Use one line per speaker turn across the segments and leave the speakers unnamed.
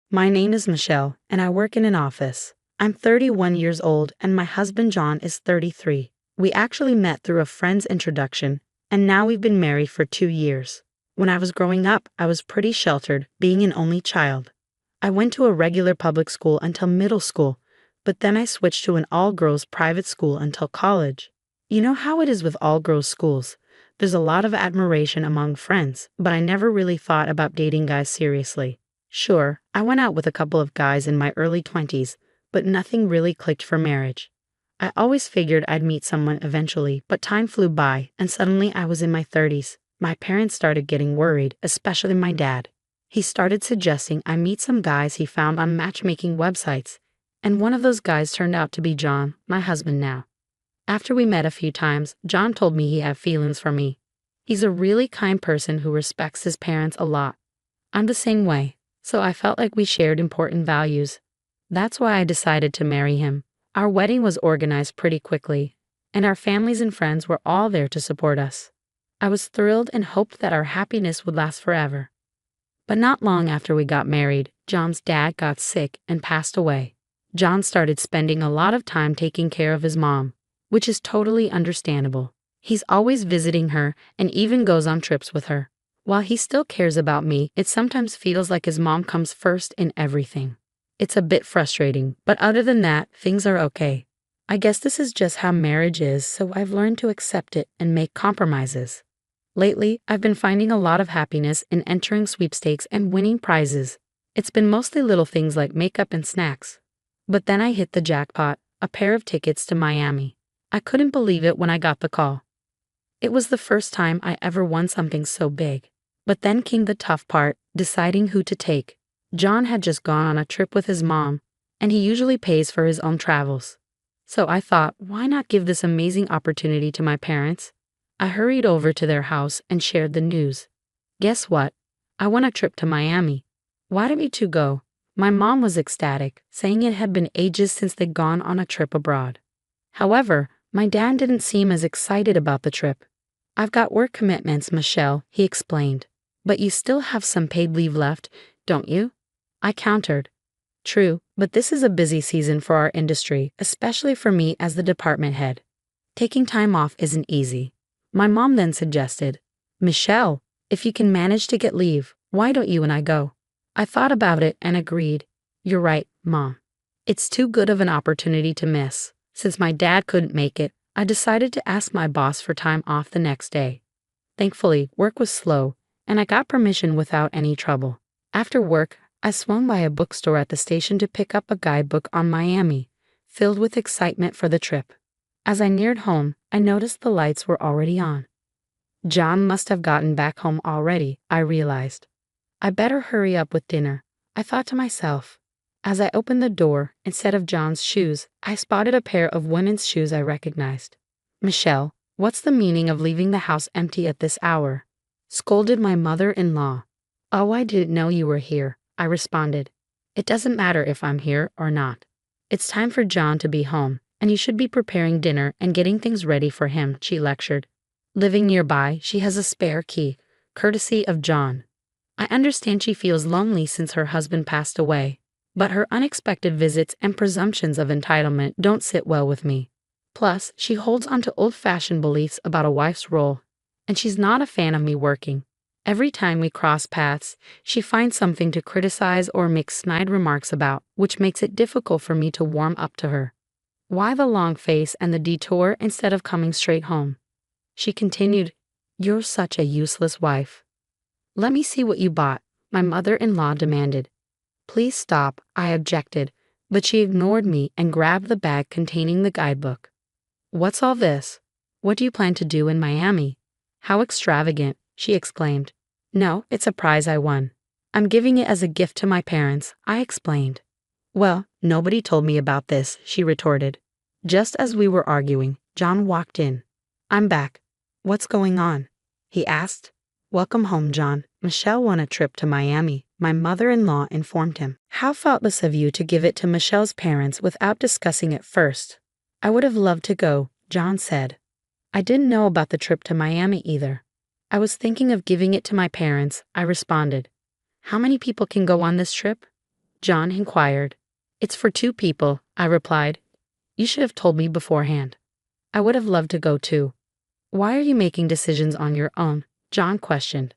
My name is Michelle, and I work in an office. I'm 31 years old, and my husband John is 33. We actually met through a friend's introduction, and now we've been married for 2 years. When I was growing up, I was pretty sheltered, being an only child. I went to a regular public school until middle school, but then I switched to an all-girls private school until college. You know how it is with all-girls schools. There's a lot of admiration among friends, but I never really thought about dating guys seriously. Sure, I went out with a couple of guys in my early 20s, but nothing really clicked for marriage. I always figured I'd meet someone eventually, but time flew by, and suddenly I was in my 30s. My parents started getting worried, especially my dad. He started suggesting I meet some guys he found on matchmaking websites, and one of those guys turned out to be John, my husband now. After we met a few times, John told me he had feelings for me. He's a really kind person who respects his parents a lot. I'm the same way. So I felt like we shared important values. That's why I decided to marry him. Our wedding was organized pretty quickly, and our families and friends were all there to support us. I was thrilled and hoped that our happiness would last forever. But not long after we got married, John's dad got sick and passed away. John started spending a lot of time taking care of his mom, which is totally understandable. He's always visiting her and even goes on trips with her. While he still cares about me, it sometimes feels like his mom comes first in everything. It's a bit frustrating, but other than that, things are okay. I guess this is just how marriage is, so I've learned to accept it and make compromises. Lately, I've been finding a lot of happiness in entering sweepstakes and winning prizes. It's been mostly little things like makeup and snacks. But then I hit the jackpot, a pair of tickets to Miami. I couldn't believe it when I got the call. It was the first time I ever won something so big. But then came the tough part, deciding who to take. John had just gone on a trip with his mom, and he usually pays for his own travels. So I thought, why not give this amazing opportunity to my parents? I hurried over to their house and shared the news. Guess what? I won a trip to Miami. Why don't you two go? My mom was ecstatic, saying it had been ages since they'd gone on a trip abroad. However, my dad didn't seem as excited about the trip. I've got work commitments, Michelle, he explained. But you still have some paid leave left, don't you? I countered. True, but this is a busy season for our industry, especially for me as the department head. Taking time off isn't easy. My mom then suggested, Michelle, if you can manage to get leave, why don't you and I go? I thought about it and agreed. You're right, Mom. It's too good of an opportunity to miss. Since my dad couldn't make it, I decided to ask my boss for time off the next day. Thankfully, work was slow, and I got permission without any trouble. After work, I swung by a bookstore at the station to pick up a guidebook on Miami, filled with excitement for the trip. As I neared home, I noticed the lights were already on. John must have gotten back home already, I realized. I better hurry up with dinner, I thought to myself. As I opened the door, instead of John's shoes, I spotted a pair of women's shoes I recognized. Michelle, what's the meaning of leaving the house empty at this hour? Scolded my mother-in-law. Oh, I didn't know you were here, I responded. It doesn't matter if I'm here or not. It's time for John to be home, and you should be preparing dinner and getting things ready for him, she lectured. Living nearby, she has a spare key, courtesy of John. I understand she feels lonely since her husband passed away, but her unexpected visits and presumptions of entitlement don't sit well with me. Plus, she holds onto old-fashioned beliefs about a wife's role, and she's not a fan of me working. Every time we cross paths, she finds something to criticize or make snide remarks about, which makes it difficult for me to warm up to her. Why the long face and the detour instead of coming straight home? She continued, You're such a useless wife. Let me see what you bought, my mother-in-law demanded. Please stop, I objected, but she ignored me and grabbed the bag containing the guidebook. What's all this? What do you plan to do in Miami? How extravagant, she exclaimed. No, it's a prize I won. I'm giving it as a gift to my parents, I explained. Well, nobody told me about this, she retorted. Just as we were arguing, John walked in. I'm back. What's going on? He asked. Welcome home, John. Michelle won a trip to Miami, my mother-in-law informed him. How thoughtless of you to give it to Michelle's parents without discussing it first. I would have loved to go, John said. I didn't know about the trip to Miami either. I was thinking of giving it to my parents, I responded. How many people can go on this trip? John inquired. It's for 2 people, I replied. You should have told me beforehand. I would have loved to go too. Why are you making decisions on your own? John questioned.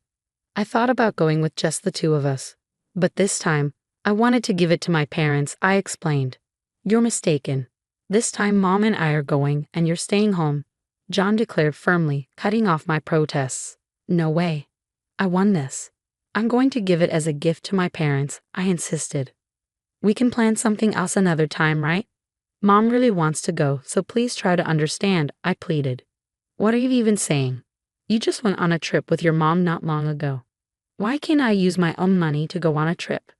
I thought about going with just the 2 of us. But this time, I wanted to give it to my parents, I explained. You're mistaken. This time Mom and I are going and you're staying home, John declared firmly, cutting off my protests. No way. I won this. I'm going to give it as a gift to my parents, I insisted. We can plan something else another time, right? Mom really wants to go, so please try to understand, I pleaded. What are you even saying? You just went on a trip with your mom not long ago. Why can't I use my own money to go on a trip?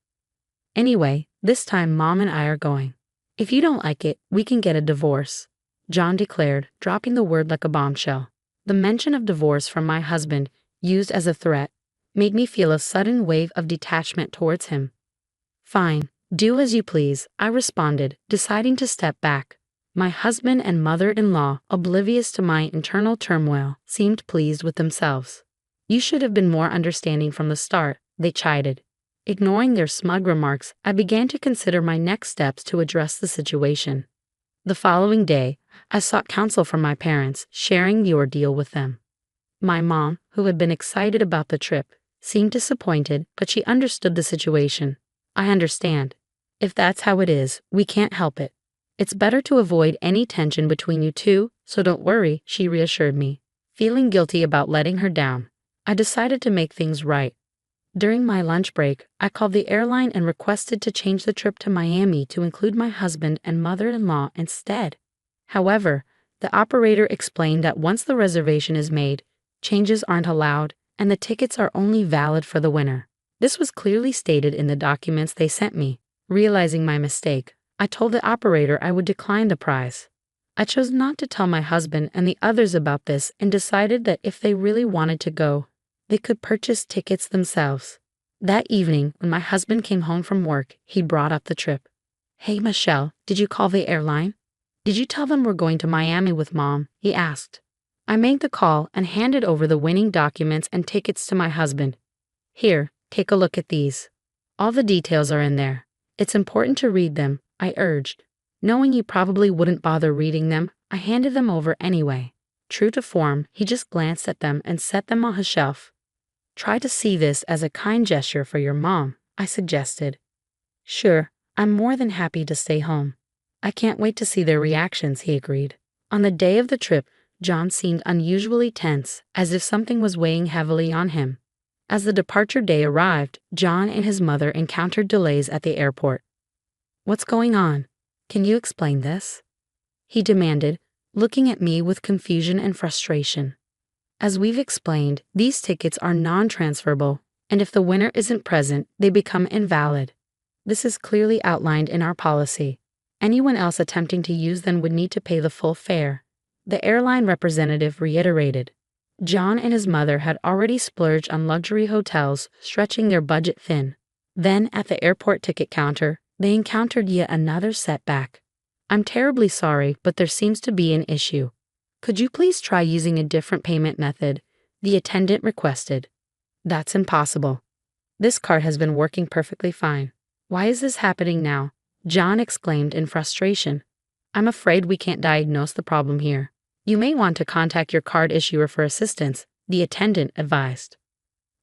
Anyway, this time Mom and I are going. If you don't like it, we can get a divorce, John declared, dropping the word like a bombshell. The mention of divorce from my husband, used as a threat, made me feel a sudden wave of detachment towards him. Fine, do as you please, I responded, deciding to step back. My husband and mother-in-law, oblivious to my internal turmoil, seemed pleased with themselves. You should have been more understanding from the start, they chided. Ignoring their smug remarks, I began to consider my next steps to address the situation. The following day, I sought counsel from my parents, sharing the ordeal with them. My mom, who had been excited about the trip, seemed disappointed, but she understood the situation. I understand. If that's how it is, we can't help it. It's better to avoid any tension between you 2, so don't worry, she reassured me. Feeling guilty about letting her down, I decided to make things right. During my lunch break, I called the airline and requested to change the trip to Miami to include my husband and mother-in-law instead. However, the operator explained that once the reservation is made, changes aren't allowed, and the tickets are only valid for the winner. This was clearly stated in the documents they sent me. Realizing my mistake, I told the operator I would decline the prize. I chose not to tell my husband and the others about this and decided that if they really wanted to go, they could purchase tickets themselves. That evening, when my husband came home from work, he brought up the trip. Hey Michelle, did you call the airline? Did you tell them we're going to Miami with Mom? He asked. I made the call and handed over the winning documents and tickets to my husband. Here, take a look at these. All the details are in there. It's important to read them, I urged. Knowing he probably wouldn't bother reading them, I handed them over anyway. True to form, he just glanced at them and set them on his shelf. Try to see this as a kind gesture for your mom, I suggested. Sure, I'm more than happy to stay home. I can't wait to see their reactions, he agreed. On the day of the trip, John seemed unusually tense, as if something was weighing heavily on him. As the departure day arrived, John and his mother encountered delays at the airport. What's going on? Can you explain this? He demanded, looking at me with confusion and frustration. As we've explained, these tickets are non-transferable, and if the winner isn't present, they become invalid. This is clearly outlined in our policy. Anyone else attempting to use them would need to pay the full fare, the airline representative reiterated. John and his mother had already splurged on luxury hotels, stretching their budget thin. Then, at the airport ticket counter, they encountered yet another setback. I'm terribly sorry, but there seems to be an issue. Could you please try using a different payment method? The attendant requested. That's impossible. This card has been working perfectly fine. Why is this happening now? John exclaimed in frustration. I'm afraid we can't diagnose the problem here. You may want to contact your card issuer for assistance, the attendant advised.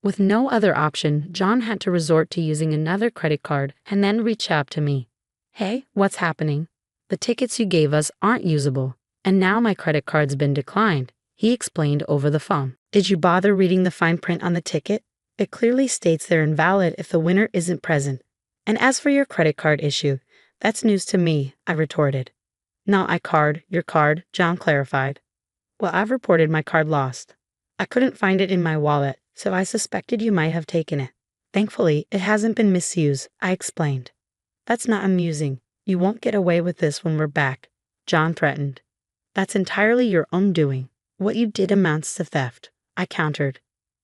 With no other option, John had to resort to using another credit card and then reach out to me. Hey, what's happening? The tickets you gave us aren't usable, and now my credit card's been declined, he explained over the phone. Did you bother reading the fine print on the ticket? It clearly states they're invalid if the winner isn't present. And as for your credit card issue, that's news to me, I retorted. Your card, John clarified. Well, I've reported my card lost. I couldn't find it in my wallet, so I suspected you might have taken it. Thankfully, it hasn't been misused, I explained. That's not amusing. You won't get away with this when we're back, John threatened. That's entirely your own doing. What you did amounts to theft, I countered.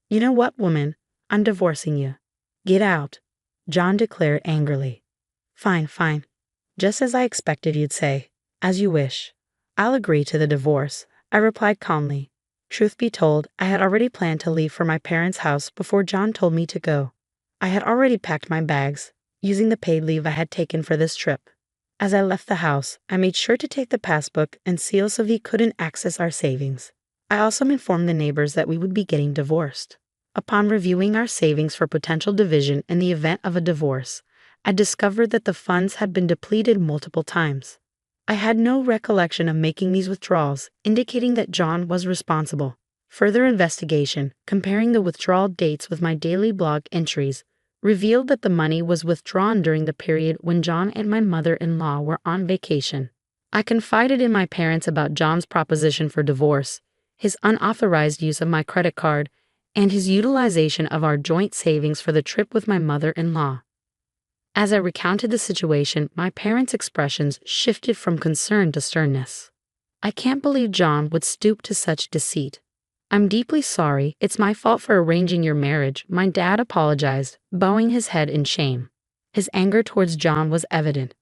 You know what, woman? I'm divorcing you. Get out, John declared angrily. Fine. Just as I expected you'd say. As you wish. I'll agree to the divorce, I replied calmly. Truth be told, I had already planned to leave for my parents' house before John told me to go. I had already packed my bags. using the paid leave I had taken for this trip. As I left the house, I made sure to take the passbook and seal so he couldn't access our savings. I also informed the neighbors that we would be getting divorced. Upon reviewing our savings for potential division in the event of a divorce, I discovered that the funds had been depleted multiple times. I had no recollection of making these withdrawals, indicating that John was responsible. Further investigation, comparing the withdrawal dates with my daily blog entries, revealed that the money was withdrawn during the period when John and my mother-in-law were on vacation. I confided in my parents about John's proposition for divorce, his unauthorized use of my credit card, and his utilization of our joint savings for the trip with my mother-in-law. As I recounted the situation, my parents' expressions shifted from concern to sternness. "I can't believe John would stoop to such deceit. I'm deeply sorry, it's my fault for arranging your marriage," my dad apologized, bowing his head in shame. His anger towards John was evident.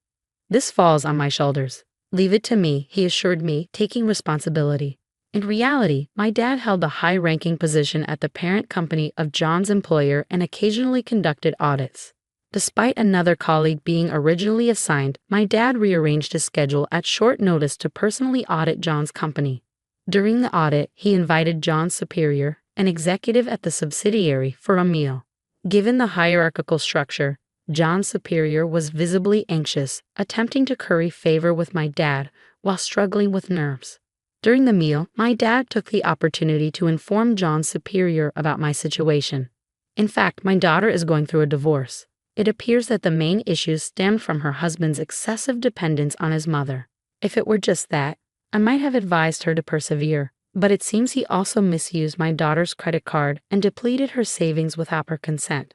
"This falls on my shoulders. Leave it to me," he assured me, taking responsibility. In reality, my dad held a high-ranking position at the parent company of John's employer and occasionally conducted audits. Despite another colleague being originally assigned, my dad rearranged his schedule at short notice to personally audit John's company. During the audit, he invited John's superior, an executive at the subsidiary, for a meal. Given the hierarchical structure, John's superior was visibly anxious, attempting to curry favor with my dad while struggling with nerves. During the meal, my dad took the opportunity to inform John's superior about my situation. "In fact, my daughter is going through a divorce. It appears that the main issues stemmed from her husband's excessive dependence on his mother. If it were just that, I might have advised her to persevere, but it seems he also misused my daughter's credit card and depleted her savings without her consent.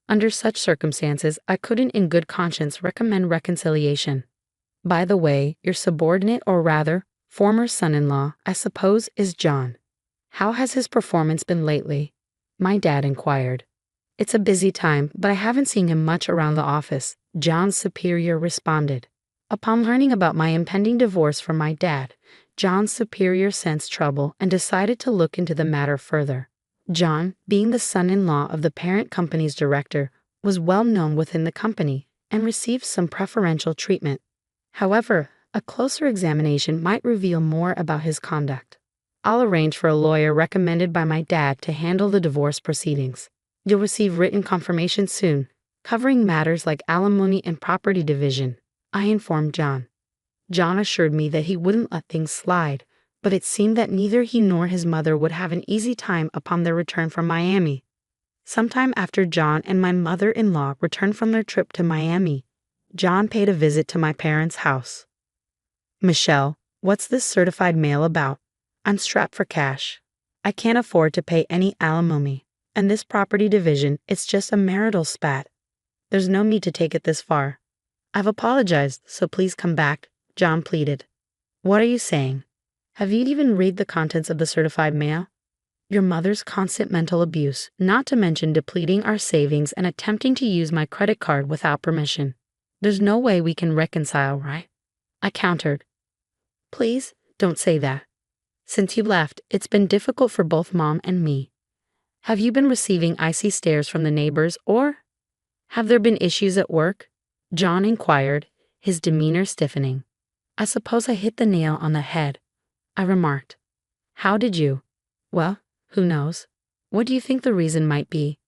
Under such circumstances, I couldn't in good conscience recommend reconciliation. By the way, your subordinate, or rather, former son-in-law, I suppose, is John. How has his performance been lately?" my dad inquired. "It's a busy time, but I haven't seen him much around the office," John's superior responded. Upon learning about my impending divorce from my dad, John's superior sensed trouble and decided to look into the matter further. John, being the son-in-law of the parent company's director, was well known within the company and received some preferential treatment. However, a closer examination might reveal more about his conduct. "I'll arrange for a lawyer recommended by my dad to handle the divorce proceedings. You'll receive written confirmation soon, covering matters like alimony and property division," I informed John. John assured me that he wouldn't let things slide, but it seemed that neither he nor his mother would have an easy time upon their return from Miami. Sometime after John and my mother-in-law returned from their trip to Miami, John paid a visit to my parents' house. "Michelle, what's this certified mail about? I'm strapped for cash. I can't afford to pay any alimony. And this property division, it's just a marital spat. There's no need to take it this far. I've apologized, so please come back," John pleaded. "What are you saying? Have you even read the contents of the certified mail? Your mother's constant mental abuse, not to mention depleting our savings and attempting to use my credit card without permission. There's no way we can reconcile, right?" I countered. "Please, don't say that. Since you left, it's been difficult for both Mom and me. Have you been receiving icy stares from the neighbors, or have there been issues at work?" John inquired, his demeanor stiffening. "I suppose I hit the nail on the head," I remarked. "How did you?" "Well, who knows? What do you think the reason might be?"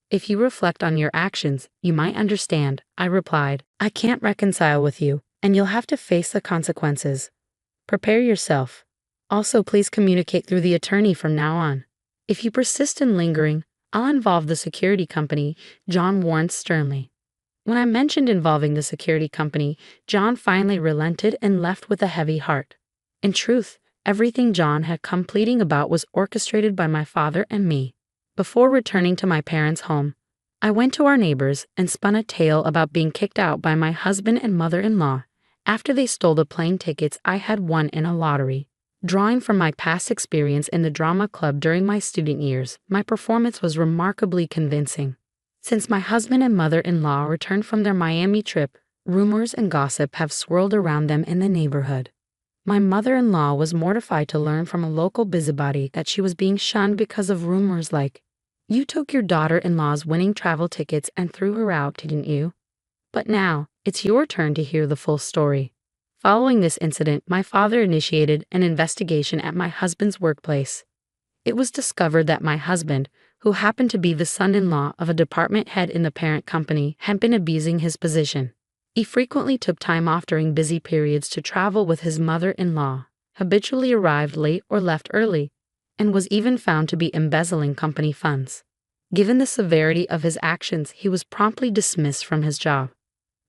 "If you reflect on your actions, you might understand," I replied. "I can't reconcile with you, and you'll have to face the consequences. Prepare yourself. Also, please communicate through the attorney from now on. If you persist in lingering, I'll involve the security company," John warned sternly. When I mentioned involving the security company, John finally relented and left with a heavy heart. In truth, everything John had come pleading about was orchestrated by my father and me. Before returning to my parents' home, I went to our neighbors and spun a tale about being kicked out by my husband and mother-in-law after they stole the plane tickets I had won in a lottery. Drawing from my past experience in the drama club during my student years, my performance was remarkably convincing. Since my husband and mother-in-law returned from their Miami trip, rumors and gossip have swirled around them in the neighborhood. My mother-in-law was mortified to learn from a local busybody that she was being shunned because of rumors like, "You took your daughter-in-law's winning travel tickets and threw her out, didn't you?" But now, it's your turn to hear the full story. Following this incident, my father initiated an investigation at my husband's workplace. It was discovered that my husband, who happened to be the son-in-law of a department head in the parent company, had been abusing his position. He frequently took time off during busy periods to travel with his mother-in-law, habitually arrived late or left early, and was even found to be embezzling company funds. Given the severity of his actions, he was promptly dismissed from his job.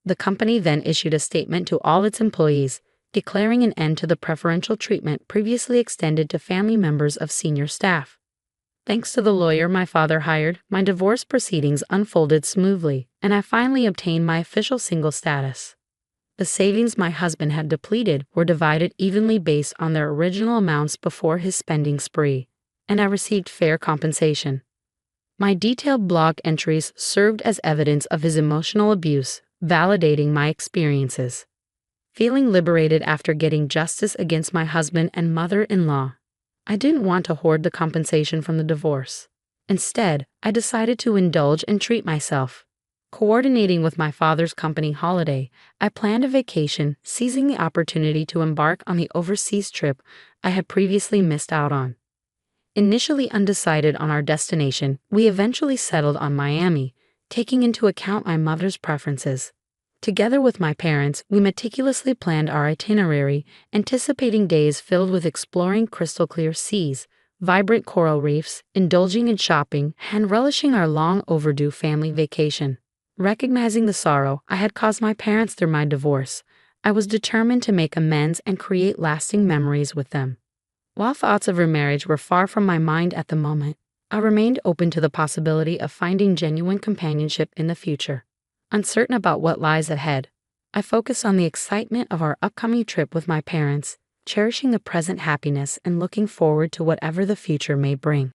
The company then issued a statement to all its employees, declaring an end to the preferential treatment previously extended to family members of senior staff. Thanks to the lawyer my father hired, my divorce proceedings unfolded smoothly, and I finally obtained my official single status. The savings my husband had depleted were divided evenly based on their original amounts before his spending spree, and I received fair compensation. My detailed blog entries served as evidence of his emotional abuse, validating my experiences. Feeling liberated after getting justice against my husband and mother-in-law, I didn't want to hoard the compensation from the divorce. Instead, I decided to indulge and treat myself. Coordinating with my father's company holiday, I planned a vacation, seizing the opportunity to embark on the overseas trip I had previously missed out on. Initially undecided on our destination, we eventually settled on Miami, taking into account my mother's preferences. Together with my parents, we meticulously planned our itinerary, anticipating days filled with exploring crystal-clear seas, vibrant coral reefs, indulging in shopping, and relishing our long-overdue family vacation. Recognizing the sorrow I had caused my parents through my divorce, I was determined to make amends and create lasting memories with them. While thoughts of remarriage were far from my mind at the moment, I remained open to the possibility of finding genuine companionship in the future. Uncertain about what lies ahead, I focused on the excitement of our upcoming trip with my parents, cherishing the present happiness and looking forward to whatever the future may bring.